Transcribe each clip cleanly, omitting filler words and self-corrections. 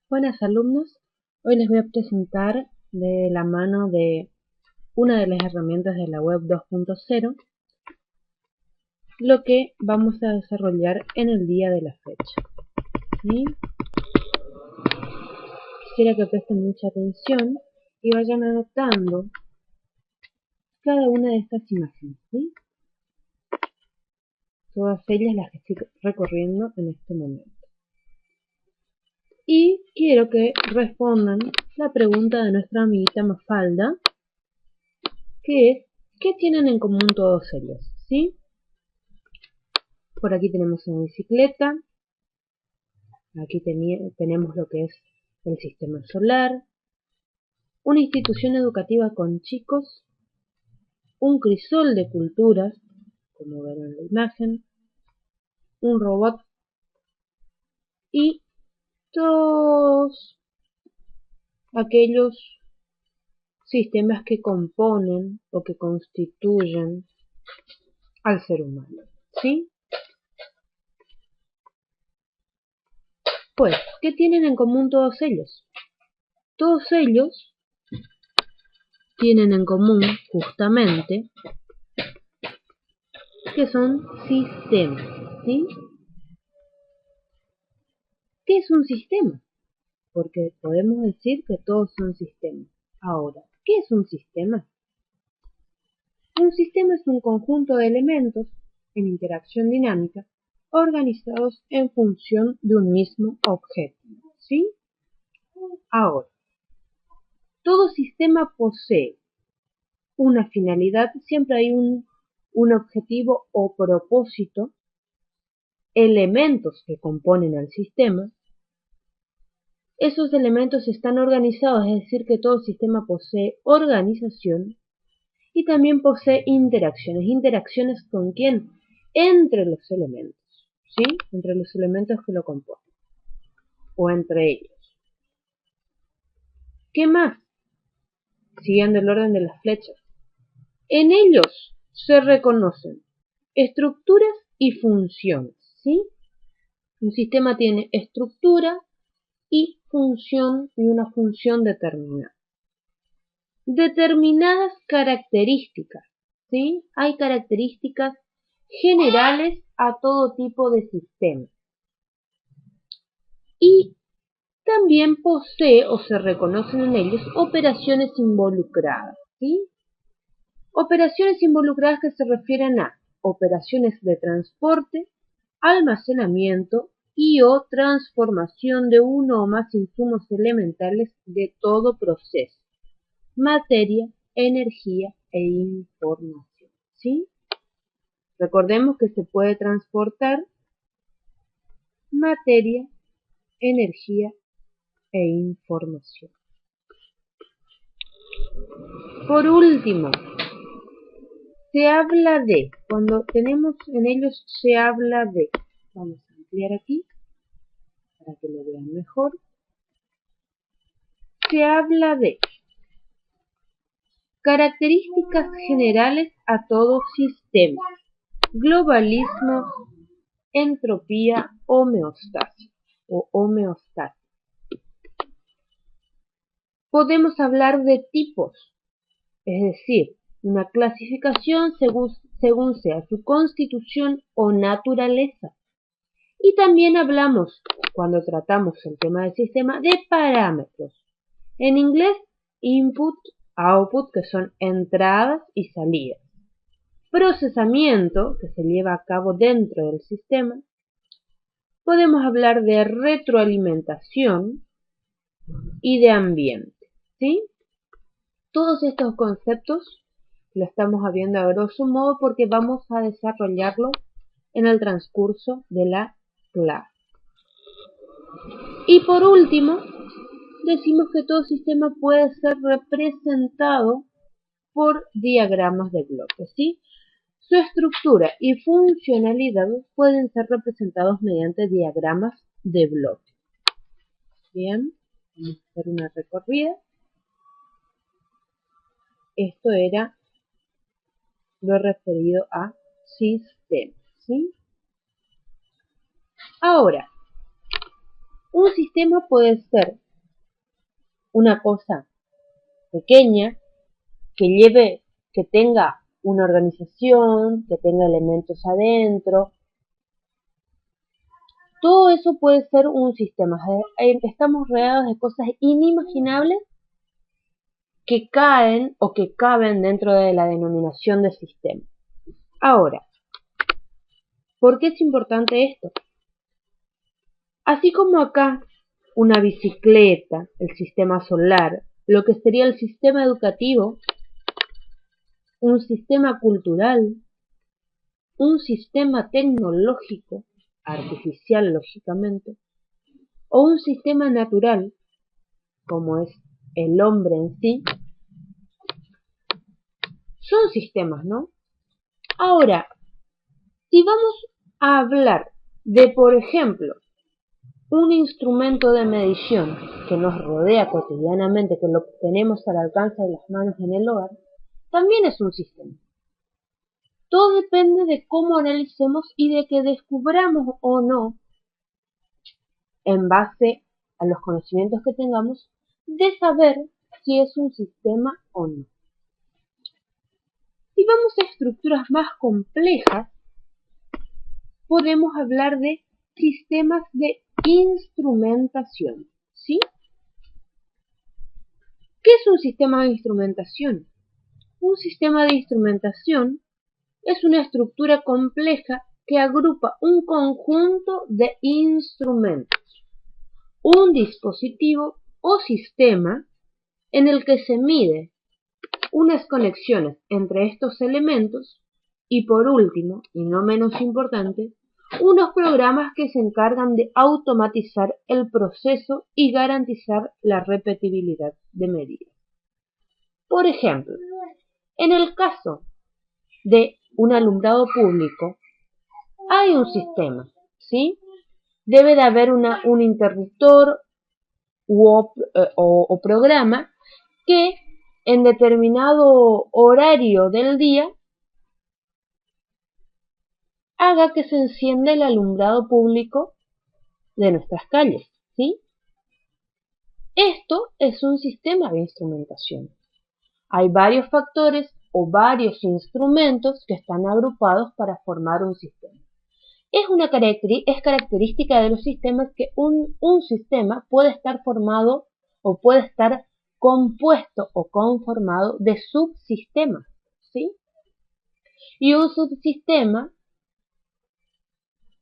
Buenas alumnos, hoy les voy a presentar de la mano de una de las herramientas de la web 2.0 lo que vamos a desarrollar en el día de la fecha. ¿Sí? Quisiera que presten mucha atención y vayan anotando cada una de estas imágenes, ¿sí? Todas ellas las que estoy recorriendo en este momento. Y quiero que respondan la pregunta de nuestra amiguita Mafalda, que es, ¿qué tienen en común todos ellos? ¿Sí? Por aquí tenemos una bicicleta, aquí tenemos lo que es el sistema solar, una institución educativa con chicos, un crisol de culturas, como ven en la imagen, un robot y todos aquellos sistemas que componen o que constituyen al ser humano, ¿sí? Pues, ¿qué tienen en común todos ellos? Todos ellos tienen en común, justamente, que son sistemas, ¿sí? ¿Qué es un sistema? Porque podemos decir que todos son sistemas. Ahora, ¿qué es un sistema? Un sistema es un conjunto de elementos en interacción dinámica organizados en función de un mismo objetivo, ¿sí? Ahora, todo sistema posee una finalidad, siempre hay un objetivo o propósito, elementos que componen al sistema. Esos elementos están organizados, es decir, que todo sistema posee organización y también posee interacciones. ¿Interacciones con quién? Entre los elementos, ¿sí? Entre los elementos que lo componen, o entre ellos. ¿Qué más? Siguiendo el orden de las flechas. En ellos se reconocen estructuras y funciones, ¿sí? Un sistema tiene estructura y función y una función determinada. Determinadas características, ¿sí? Hay características generales a todo tipo de sistema. Y también posee o se reconocen en ellos operaciones involucradas, ¿sí? Operaciones involucradas que se refieren a operaciones de transporte, almacenamiento y o transformación de uno o más insumos elementales de todo proceso, materia, energía e información, ¿sí? Recordemos que se puede transportar materia, energía e información. Por último, se habla de, cuando tenemos en ellos se habla de, vamos a ampliar aquí para que lo vean mejor, se habla de características generales a todo sistema, globalismo, entropía, homeostasis o homeostasis. Podemos hablar de tipos, es decir, una clasificación según sea su constitución o naturaleza. Y también hablamos, cuando tratamos el tema del sistema, de parámetros. En inglés, input, output, que son entradas y salidas. Procesamiento, que se lleva a cabo dentro del sistema. Podemos hablar de retroalimentación y de ambiente, ¿sí? Todos estos conceptos lo estamos viendo a grosso modo porque vamos a desarrollarlo en el transcurso de la clase. Y por último, decimos que todo sistema puede ser representado por diagramas de bloques, ¿sí? Su estructura y funcionalidad pueden ser representados mediante diagramas de bloques. Bien, vamos a hacer una recorrida. Esto era lo referido a sistemas, ¿sí? Ahora, Un sistema puede ser una cosa pequeña que tenga una organización, que tenga elementos adentro. Todo eso puede ser un sistema. Estamos rodeados de cosas inimaginables que caen o que caben dentro de la denominación de sistema. Ahora, ¿por qué es importante esto? Así como acá una bicicleta, el sistema solar, lo que sería el sistema educativo, un sistema cultural, un sistema tecnológico, artificial lógicamente, o un sistema natural, como es el hombre en sí, son sistemas, ¿no? Ahora, si vamos a hablar de, por ejemplo, un instrumento de medición que nos rodea cotidianamente, que lo tenemos al alcance de las manos en el hogar, también es un sistema. Todo depende de cómo analicemos y de que descubramos o no, en base a los conocimientos que tengamos, de saber si es un sistema o no. Si vamos a estructuras más complejas, podemos hablar de sistemas de instrumentación, ¿sí? ¿Qué es un sistema de instrumentación? Un sistema de instrumentación es una estructura compleja que agrupa un conjunto de instrumentos, un dispositivo o sistema en el que se mide unas conexiones entre estos elementos y, por último, y no menos importante, unos programas que se encargan de automatizar el proceso y garantizar la repetibilidad de medidas. Por ejemplo, en el caso de un alumbrado público, hay un sistema, ¿sí? Debe de haber un interruptor o programa que en determinado horario del día haga que se encienda el alumbrado público de nuestras calles, ¿sí? Esto es un sistema de instrumentación. Hay varios factores o varios instrumentos que están agrupados para formar un sistema. Es característica de los sistemas que un sistema puede estar formado o puede estar compuesto o conformado de subsistemas, ¿sí? Y un subsistema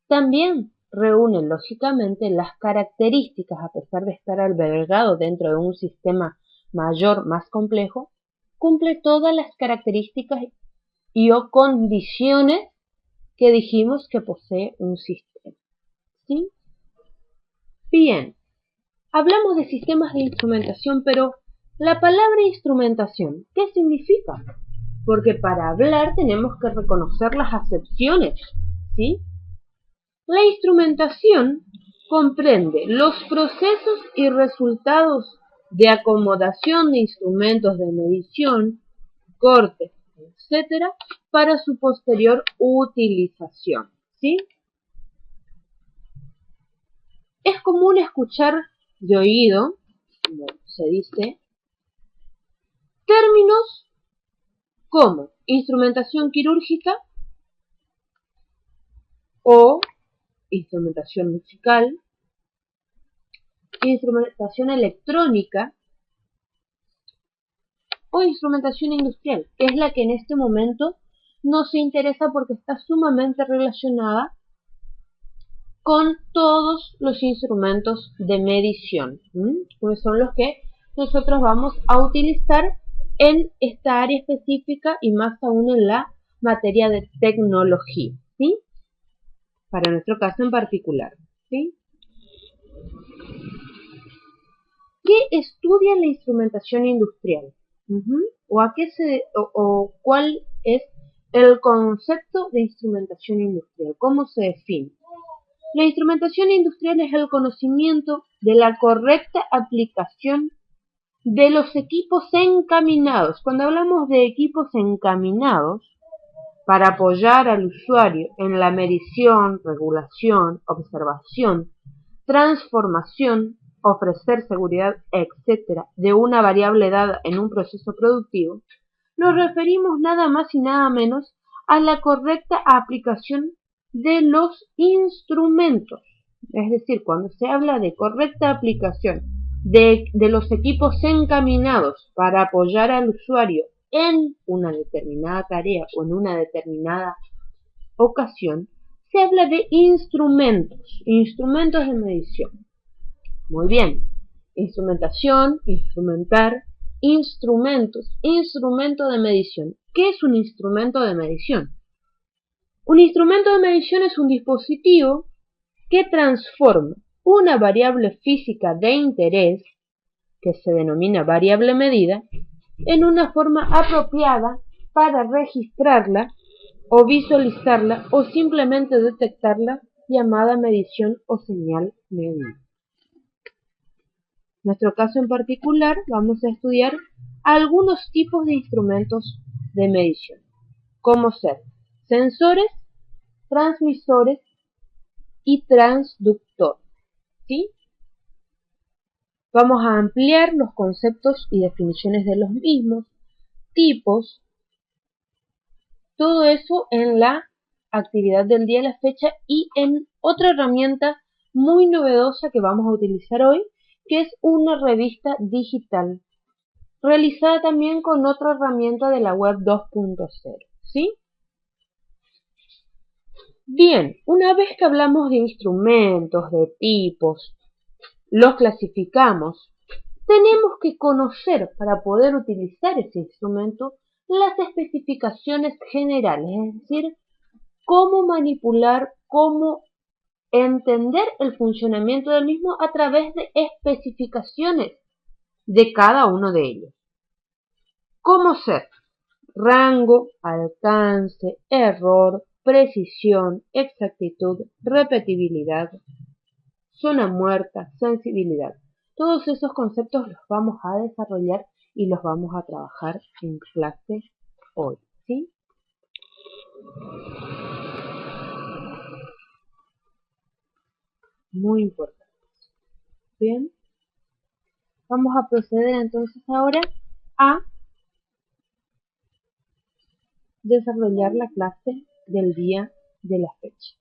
también reúne lógicamente las características, a pesar de estar albergado dentro de un sistema mayor, más complejo, cumple todas las características y o condiciones que dijimos que posee un sistema, ¿sí? Bien, hablamos de sistemas de instrumentación, pero la palabra instrumentación, ¿qué significa? Porque para hablar tenemos que reconocer las acepciones, ¿sí? La instrumentación comprende los procesos y resultados de acomodación de instrumentos de medición, corte, etc., para su posterior utilización, ¿sí? Es común escuchar de oído, como se dice, términos como instrumentación quirúrgica o instrumentación musical, instrumentación electrónica o instrumentación industrial, que es la que en este momento nos interesa porque está sumamente relacionada con todos los instrumentos de medición, que son los que nosotros vamos a utilizar en esta área específica y más aún en la materia de tecnología, ¿sí? Para nuestro caso en particular, ¿sí? ¿Qué estudia la instrumentación industrial? ¿Cuál es el concepto de instrumentación industrial? ¿Cómo se define? La instrumentación industrial es el conocimiento de la correcta aplicación de los equipos encaminados. Cuando hablamos de equipos encaminados, para apoyar al usuario en la medición, regulación, observación transformación, ofrecer seguridad, etc., de una variable dada en un proceso productivo, nos referimos nada más y nada menos a la correcta aplicación de los instrumentos. Es decir, cuando se habla de correcta aplicación de los equipos encaminados para apoyar al usuario en una determinada tarea o en una determinada ocasión, se habla de instrumentos de medición. Muy bien, instrumentación, instrumentar, instrumentos, instrumento de medición. ¿Qué es un instrumento de medición? Un instrumento de medición es un dispositivo que transforma una variable física de interés, que se denomina variable medida, en una forma apropiada para registrarla o visualizarla o simplemente detectarla, llamada medición o señal medida. En nuestro caso en particular vamos a estudiar algunos tipos de instrumentos de medición, como ser sensores, transmisores y transductores, ¿sí? Vamos a ampliar los conceptos y definiciones de los mismos, tipos, todo eso en la actividad del día de la fecha y en otra herramienta muy novedosa que vamos a utilizar hoy, que es una revista digital, realizada también con otra herramienta de la web 2.0, ¿sí? Bien, una vez que hablamos de instrumentos, de tipos, los clasificamos, tenemos que conocer para poder utilizar ese instrumento las especificaciones generales, es decir, cómo manipular, cómo entender el funcionamiento del mismo a través de especificaciones de cada uno de ellos. ¿Cómo ser? Rango, alcance, error, precisión, exactitud, repetibilidad, zona muerta, sensibilidad. Todos esos conceptos los vamos a desarrollar y los vamos a trabajar en clase hoy, ¿sí? Muy importante. Bien. Vamos a proceder entonces ahora a desarrollar la clase del día de la fecha.